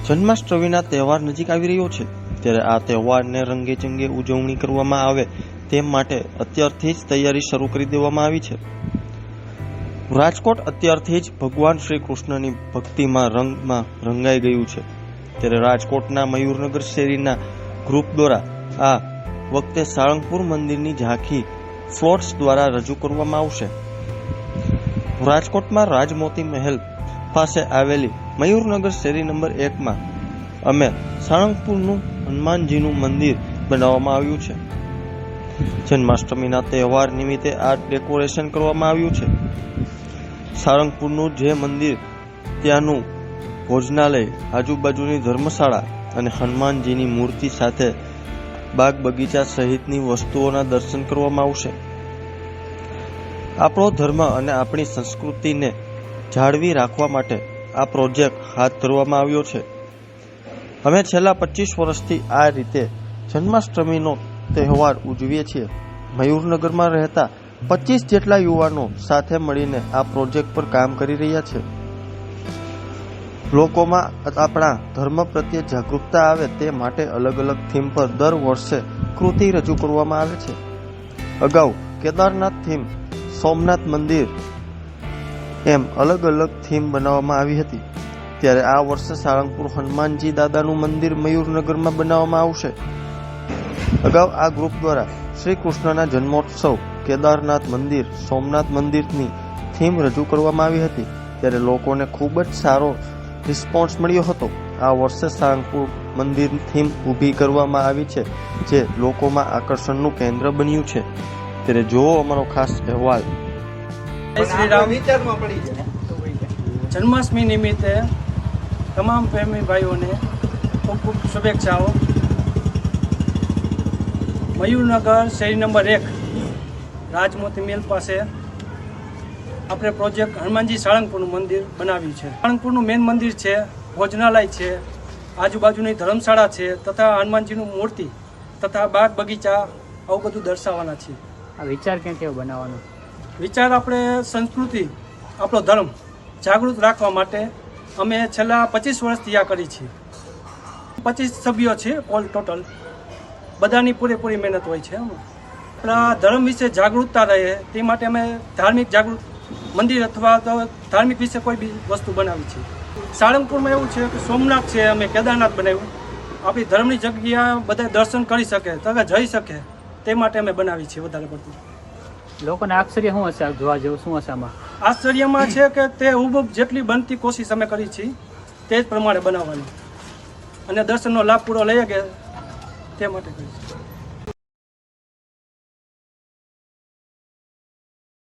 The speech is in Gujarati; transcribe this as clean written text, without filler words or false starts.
જન્માષ્ટમીના તહેવાર નજીક આવી રહ્યો છે, ત્યારે આ તહેવારને રંગે ચંગે ઉજવણી કરવામાં આવે તે માટે અત્યારથી જ તૈયારી શરૂ કરી દેવામાં આવી છે. રાજકોટ અત્યારથી જ ભગવાન શ્રી કૃષ્ણની ભક્તિમાં રંગમાં રંગાઈ ગયું છે. ત્યારે રાજકોટના મયુરનગર શેરીના ગ્રુપ દ્વારા આ વખતે સાળંગપુર મંદિરની ઝાંખી ફ્લોટ્સ દ્વારા રજૂ કરવામાં આવશે. રાજકોટમાં રાજમોતી મહેલ પાસે આવેલી મયુરનગર શેરી નંબર 1માં અમે સાળંગપુરનું હનુમાનજીનું મંદિર બનાવવામાં આવ્યું છે. જન્માષ્ટમીના તહેવાર નિમિત્તે આ ડેકોરેશન કરવામાં આવ્યું છે. સાળંગપુરનું જે મંદિર, ત્યાંનું ભોજનાલય, આજુબાજુની ધર્મશાળા અને હનુમાનજીની મૂર્તિ સાથે બાગ બગીચા સહિતની વસ્તુઓના દર્શન કરવામાં આવશે. આપણો ધર્મ અને આપણી સંસ્કૃતિને જાળવી રાખવા માટે આ પ્રોજેક્ટ હાથ ધરવામાં આવ્યો છે. અમે છેલ્લા 25 વર્ષથી આ રીતે જન્માષ્ટમીનો તહેવાર ઉજવીએ છીએ. મયુરનગરમાં રહેતા 25 જેટલા યુવાનો સાથે મળીને આ પ્રોજેક્ટ પર કામ કરી રહ્યા છે. લોકોમાં આપણા ધર્મ પ્રત્યે જાગૃતતા આવે તે માટે અલગ અલગ થીમ પર દર વર્ષે કૃતિ રજૂ કરવામાં આવે છે. અગાઉ કેદારનાથ થીમ, સોમનાથ મંદિર એમ અલગ અલગ થીમ બનાવવામાં આવી હતી. ત્યારે આ વર્ષે સાળંગપુર હનુમાનજી દાદાનું મંદિર મયુરનગરમાં બનાવવામાં આવશે. અગાઉ આ ગ્રુપ દ્વારા શ્રી કૃષ્ણના જન્મોત્સવ, કેદારનાથ મંદિર, સોમનાથ મંદિરની થીમ રજૂ કરવામાં આવી હતી. ત્યારે લોકોને ખૂબ જ સારો રિસ્પોન્સ મળ્યો હતો. આ વર્ષે સાળંગપુર મંદિર થીમ ઊભી કરવામાં આવી છે, જે લોકોમાં આકર્ષણનું કેન્દ્ર બન્યું છે. ત્યારે જોવો અમારો ખાસ અહેવાલ. જન્માષ્ટમી નિમિત્તે તમામ પ્રેમી ભાઈઓને ખૂબ ખૂબ શુભેચ્છાઓ. મયુરનગર શેરી નંબર 1 રાજમોતી મિલ પાસે આપણે પ્રોજેક્ટ હનુમાનજી સાળંગપુરનું મંદિર બનાવ્યું છે. સાળંગપુરનું મેન મંદિર છે, ભોજનાલય છે, આજુબાજુની ધર્મશાળા છે તથા હનુમાનજીનું મૂર્તિ તથા બાગ બગીચા આવું બધું દર્શાવવાના છે. આ વિચાર ક્યાંથી બનાવવાનો? વિચાર આપણે સંસ્કૃતિ, આપણો ધર્મ જાગૃત રાખવા માટે અમે છેલ્લા 25 વર્ષથી આ કરી છીએ. 25 સભ્યો છે ઓલ ટોટલ. બધાની પૂરેપૂરી મહેનત હોય છે. આપણા ધર્મ વિશે જાગૃતતા રહે તે માટે અમે ધાર્મિક જાગૃત મંદિર અથવા તો ધાર્મિક વિશે કોઈ બી વસ્તુ બનાવી છે. સાળંગપુરમાં એવું છે કે સોમનાથ છે, અમે કેદારનાથ બનાવ્યું. આપણી ધર્મની જગ્યા બધા દર્શન કરી શકે, તથા જઈ શકે તે માટે અમે બનાવી છે. વધારે પડતું લોકોને આશ્ચર્ય શું હશે, જોવા જેવું શું હશે આમાં? આશ્ચર્યમાં છે કે તે હુબહુબ જેટલી બનતી કોશિશ અમે કરી છે તે જ પ્રમાણે બનાવવાની અને દર્શનનો લાભ પૂરો લઈએ કે તે માટે કરી છે.